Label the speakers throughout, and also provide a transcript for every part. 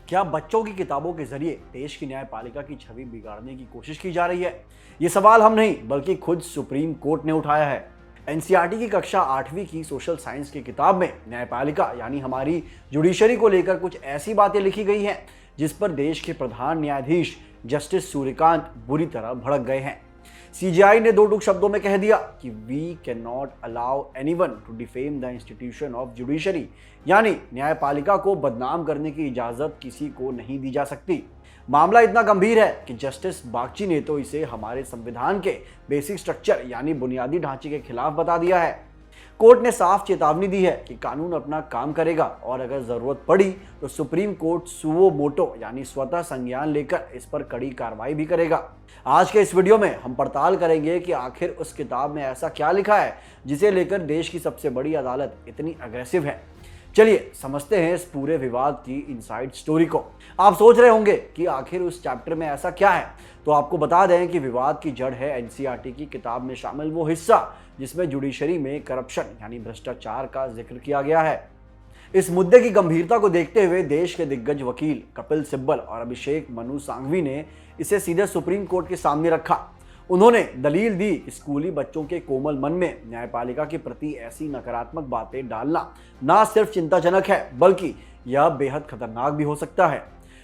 Speaker 1: क्या बच्चों की किताबों के जरिए देश की न्यायपालिका की छवि बिगाड़ने की कोशिश की जा रही है? ये सवाल हम नहीं बल्कि खुद सुप्रीम कोर्ट ने उठाया है। एनसीईआरटी की कक्षा 8वीं की सोशल साइंस की किताब में न्यायपालिका यानी हमारी जुडिशरी को लेकर कुछ ऐसी बातें लिखी गई हैं जिस पर देश के प्रधान न्यायाधीश जस्टिस सूर्यकांत बुरी तरह भड़क गए हैं। सीजेआई ने दो टूक शब्दों में कह दिया कि we can not allow anyone to defame the institution of judiciary, यानी न्यायपालिका को बदनाम करने की इजाजत किसी को नहीं दी जा सकती। मामला इतना गंभीर है कि जस्टिस बागची ने तो इसे हमारे संविधान के बेसिक स्ट्रक्चर यानी बुनियादी ढांचे के खिलाफ बता दिया है। कोर्ट ने साफ चेतावनी दी है कि कानून अपना काम करेगा और अगर जरूरत पड़ी तो सुप्रीम कोर्ट सुओ मोटो यानी स्वतः संज्ञान लेकर इस पर कड़ी कार्रवाई भी करेगा। आज के इस वीडियो में हम पड़ताल करेंगे कि आखिर उस किताब में ऐसा क्या लिखा है जिसे लेकर देश की सबसे बड़ी अदालत इतनी अग्रेसिव है। चलिए समझते हैं इस पूरे विवाद की इनसाइड स्टोरी को। आप सोच रहे होंगे कि आखिर उस चैप्टर में ऐसा क्या है, तो आपको बता दें कि विवाद की जड़ है एनसीईआरटी की किताब में शामिल वो हिस्सा जिसमें जुडिशरी में करप्शन यानी भ्रष्टाचार का जिक्र किया गया है। इस मुद्दे की गंभीरता को देखते हुए देश के दिग्गज वकील कपिल सिब्बल और अभिषेक मनु सांघवी ने इसे सीधे सुप्रीम कोर्ट के सामने रखा। उन्होंने दलील दी कि स्कूली बच्चों के कोमल मन में न्यायपालिका के प्रति ऐसी नकारात्मक बातें डालना न सिर्फ चिंताजनक है बल्कि यह बेहद खतरनाक भी हो सकता है।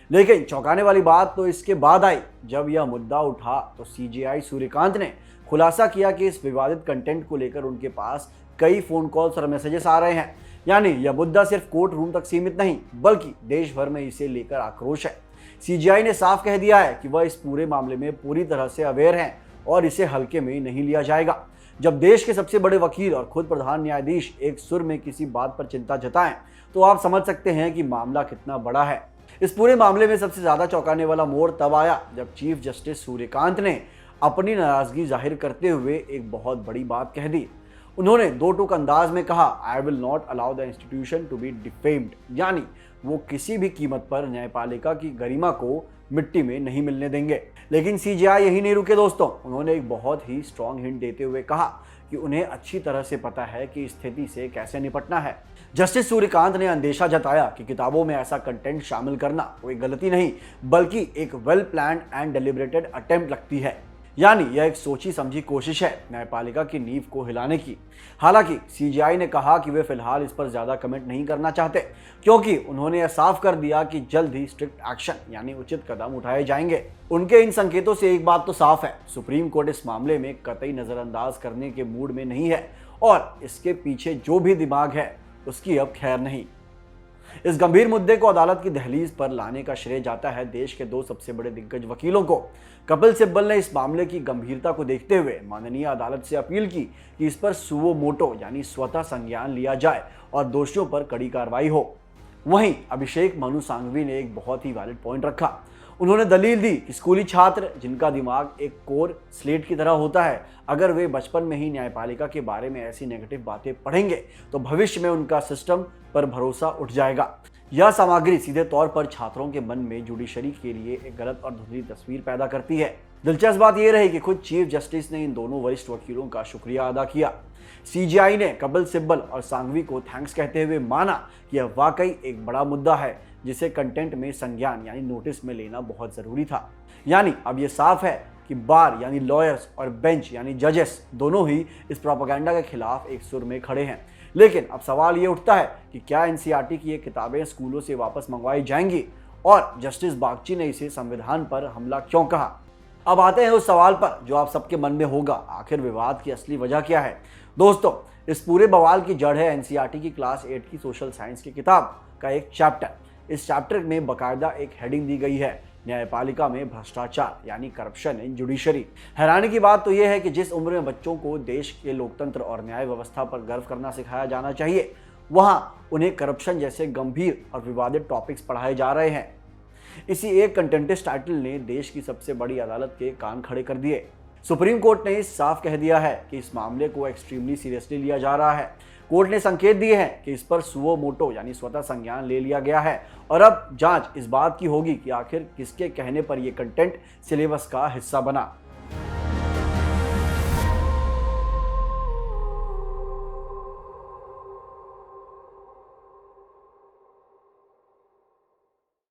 Speaker 1: लेकिन चौंकाने वाली बात तो इसके बाद आई जब यह मुद्दा उठा तो सीजेआई सूर्यकांत ने खुलासा किया कि इस विवादित कंटेंट को लेकर उनके पास कई फोन कॉल्स और मैसेजेस आ रहे हैं। यानी यह मुद्दा सिर्फ कोर्ट रूम तक सीमित नहीं बल्कि देश भर में इसे लेकर आक्रोश है। सीजेआई ने साफ कह दिया है कि वह इस पूरे मामले में पूरी तरह से अवेयर हैं और इसे हल्के में नहीं लिया जाएगा। जब देश के सबसे बड़े वकील और खुद प्रधान न्यायाधीश एक सुर में किसी बात पर चिंता जताएं तो आप समझ सकते हैं कि मामला कितना बड़ा है। इस पूरे मामले में सबसे ज्यादा चौंकाने वाला मोड़ तब आया जब चीफ जस्टिस सूर्यकांत ने अपनी नाराजगी जाहिर करते हुए एक बहुत बड़ी बात कह दी। उन्होंने दो टूक अंदाज में कहा, I will not allow the institution to be defamed, यानी वो किसी भी कीमत पर न्यायपालिका की गरिमा को मिट्टी में नहीं मिलने देंगे। लेकिन सीजेआई यही नहीं रुके दोस्तों, उन्होंने एक बहुत ही स्ट्रॉन्ग हिंट देते हुए कहा कि उन्हें अच्छी तरह से पता है कि स्थिति से कैसे निपटना है। जस्टिस सूर्यकांत ने अंदेशा जताया कि किताबों में ऐसा कंटेंट शामिल करना कोई गलती नहीं बल्कि एक वेल प्लान्ड एंड डेलिब्रेटेड अटेम्प्ट लगती है, यानी यह एक सोची समझी कोशिश है न्यायपालिका की नींव को हिलाने की। हालांकि सीजेआई ने कहा कि वे फिलहाल इस पर ज्यादा कमेंट नहीं करना चाहते क्योंकि उन्होंने यह साफ कर दिया कि जल्द ही स्ट्रिक्ट एक्शन यानी उचित कदम उठाए जाएंगे। उनके इन संकेतों से एक बात तो साफ है, सुप्रीम कोर्ट इस मामले में कतई नजरअंदाज करने के मूड में नहीं है और इसके पीछे जो भी दिमाग है उसकी अब खैर नहीं। इस गंभीर मुद्दे को अदालत की दहलीज पर लाने का श्रेय जाता है देश के दो सबसे बड़े दिग्गज वकीलों को। कपिल सिब्बल ने इस मामले की गंभीरता को देखते हुए माननीय अदालत से अपील की कि इस पर सुओ मोटो यानी स्वतः संज्ञान लिया जाए और दोषियों पर कड़ी कार्रवाई हो। वहीं अभिषेक मनु सांघवी ने एक बहुत ही वैलिड पॉइंट रखा। उन्होंने दलील दी कि स्कूली छात्र जिनका दिमाग एक कोर स्लेट की तरह होता है, अगर वे बचपन में ही न्यायपालिका के बारे में ऐसी नेगेटिव बातें पढ़ेंगे तो भविष्य में उनका सिस्टम पर भरोसा उठ जाएगा। यह सामग्री सीधे तौर पर छात्रों के मन में जुडिशरी के लिए एक गलत और धुंधली तस्वीर पैदा करती है। दिलचस्प बात यह रही कि खुद चीफ जस्टिस ने इन दोनों वरिष्ठ वकीलों का शुक्रिया अदा किया। सीजेआई ने कपिल सिब्बल और सांघवी को थैंक्स कहते हुए माना कि यह वाकई एक बड़ा मुद्दा है जिसे कंटेंट में संज्ञान यानी नोटिस में लेना बहुत जरूरी था। यानी अब यह साफ है कि बार यानी लॉयर्स और बेंच यानी जजेस दोनों ही इस प्रोपेगेंडा के खिलाफ एक सुर में खड़े हैं। लेकिन अब सवाल ये उठता है कि क्या एनसीईआरटी की ये किताबें स्कूलों से वापस मंगवाई जाएंगी और जस्टिस बागची ने इसे संविधान पर हमला क्यों कहा। अब आते हैं उस सवाल पर जो आप सबके मन में होगा, आखिर विवाद की असली वजह क्या है। दोस्तों, इस पूरे बवाल की जड़ है एनसीईआरटी की क्लास 8 की सोशल साइंस की किताब का एक चैप्टर। इस चैप्टर में बाकायदा एक हेडिंग दी गई है, न्यायपालिका में भ्रष्टाचार यानी करप्शन इन जुडिशरी। हैरानी की बात तो यह है कि जिस उम्र में बच्चों को देश के लोकतंत्र और न्याय व्यवस्था पर गर्व करना सिखाया जाना चाहिए, वहां उन्हें करप्शन जैसे गंभीर और विवादित टॉपिक्स पढ़ाए जा रहे हैं। इसी एक कंटेंटिस्ट टाइटल ने देश की सबसे बड़ी अदालत के कान खड़े कर दिए। सुप्रीम कोर्ट ने साफ कह दिया है कि इस मामले को एक्सट्रीमली सीरियसली लिया जा रहा है। कोर्ट ने संकेत दिए हैं कि इस पर सुओ मोटो यानी स्वतः संज्ञान ले लिया गया है और अब जांच इस बात की होगी कि आखिर किसके कहने पर यह कंटेंट सिलेबस का हिस्सा बना।